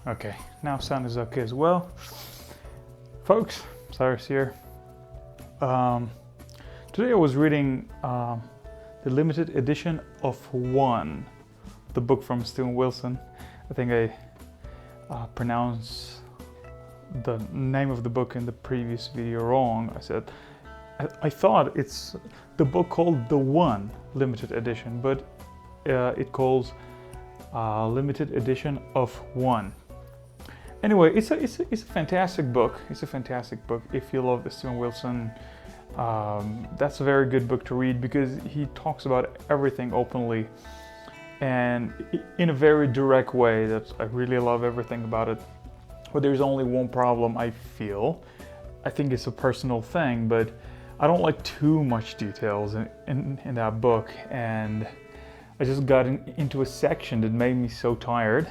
Okay, now sound is okay as well. Folks, Cyrus here. Today I was reading the limited edition of One, the book from Steven Wilson. I think I pronounced the name of the book in the previous video wrong. I thought it's the book called The One limited edition, but it calls limited edition of One. Anyway, it's a fantastic book. It's a fantastic book. If you love the Steven Wilson, that's a very good book to read because he talks about everything openly and in a very direct way. That I really love everything about it. But there's only one problem I feel. I think it's a personal thing, but I don't like too much details in that book. And I just got into a section that made me so tired.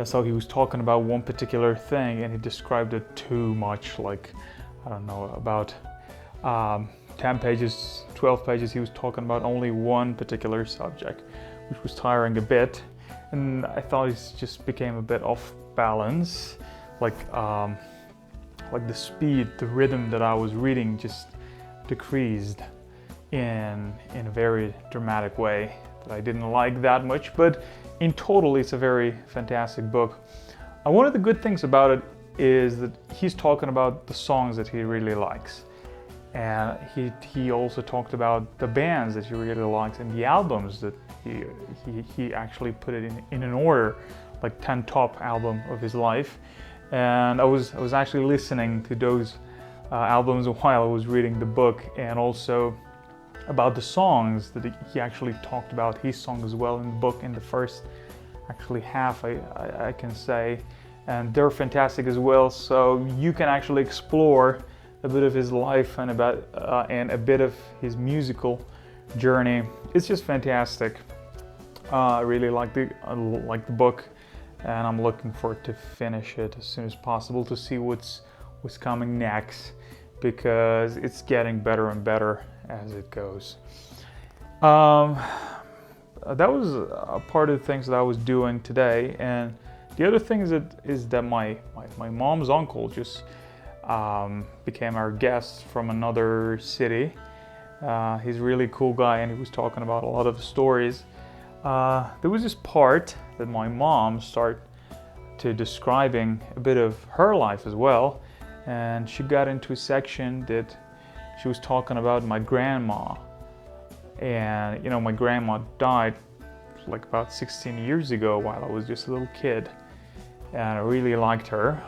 So he was talking about one particular thing and he described it too much, like, I don't know, about 10 pages, 12 pages, he was talking about only one particular subject, which was tiring a bit. And I thought it just became a bit off balance, like the speed, the rhythm that I was reading just decreased in a very dramatic way that I didn't like that much. But in total, it's a very fantastic book. One of the good things about it is that he's talking about the songs that he really likes. And he also talked about the bands that he really likes and the albums that he actually put it in an order, like 10 top album of his life. And I was actually listening to those albums while I was reading the book, and also about the songs that he actually talked about his song as well in the book in the first actually half, I can say, and they're fantastic as well. So you can actually explore a bit of his life and a bit of his musical journey. It's just fantastic. I really like the book, and I'm looking forward to finish it as soon as possible to see what's coming next, because it's getting better and better as it goes. That was a part of the things that I was doing today, and the other thing is that my mom's uncle just became our guest from another city. He's a really cool guy, and he was talking about a lot of stories. There was this part that my mom started to describing a bit of her life as well, and she got into a section that she was talking about my grandma. And you know, my grandma died like about 16 years ago while I was just a little kid, and I really liked her.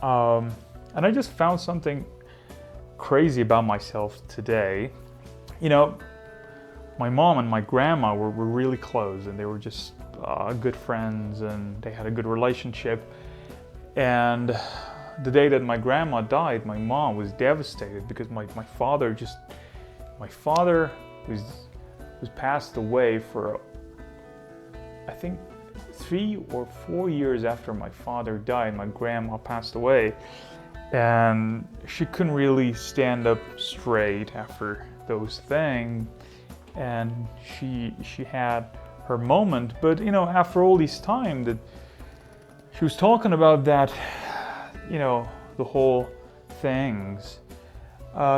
And I just found something crazy about myself today. You know, my mom and my grandma were really close, and they were just good friends, and they had a good relationship. And the day that my grandma died, my mom was devastated because my father was passed away for, I think, 3 or 4 years after my father died. My grandma passed away, and she couldn't really stand up straight after those things, and she had her moment. But you know, after all this time that she was talking about that, you know, the whole things,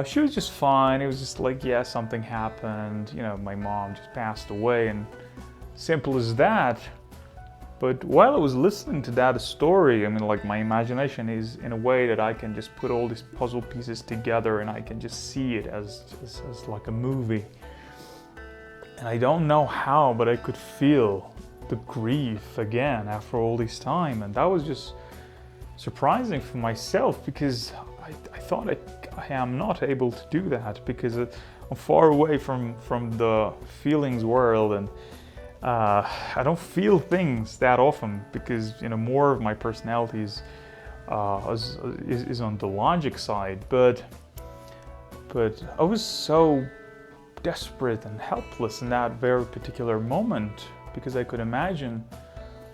she was just fine. It was just like, yeah, something happened, you know, my mom just passed away, and simple as that. But while I was listening to that story, I mean, like, my imagination is in a way that I can just put all these puzzle pieces together, and I can just see it as like a movie. And I don't know how, but I could feel the grief again after all this time, and that was just surprising for myself, because I thought I am not able to do that because I'm far away from the feelings world, and I don't feel things that often because, you know, more of my personality is on the logic side. But I was so desperate and helpless in that very particular moment, because I could imagine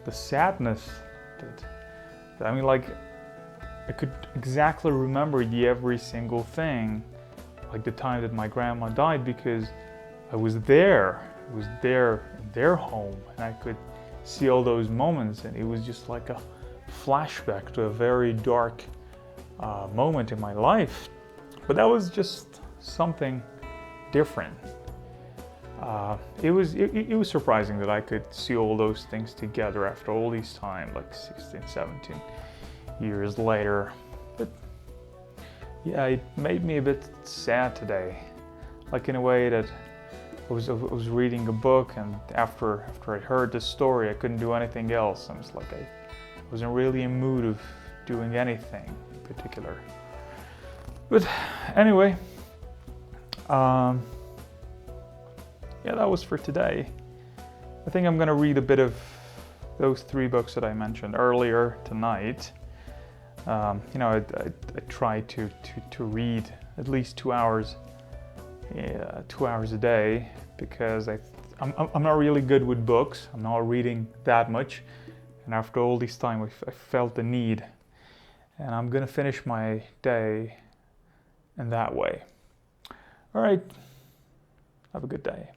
the sadness that I mean, like, I could exactly remember every single thing, like the time that my grandma died, because I was there. I was there in their home, and I could see all those moments, and it was just like a flashback to a very dark moment in my life, but that was just something different. It was surprising that I could see all those things together after all this time, like 16, 17 years later. But yeah, it made me a bit sad today, like in a way that I was reading a book, and after I heard the story, I couldn't do anything else. I was like, I wasn't really in mood of doing anything in particular. But anyway, yeah, that was for today. I think I'm gonna read a bit of those 3 books that I mentioned earlier tonight. You know, I try to read at least 2 hours, 2 hours a day, because I'm not really good with books. I'm not reading that much, and after all this time, I felt the need, and I'm gonna finish my day in that way. All right, have a good day.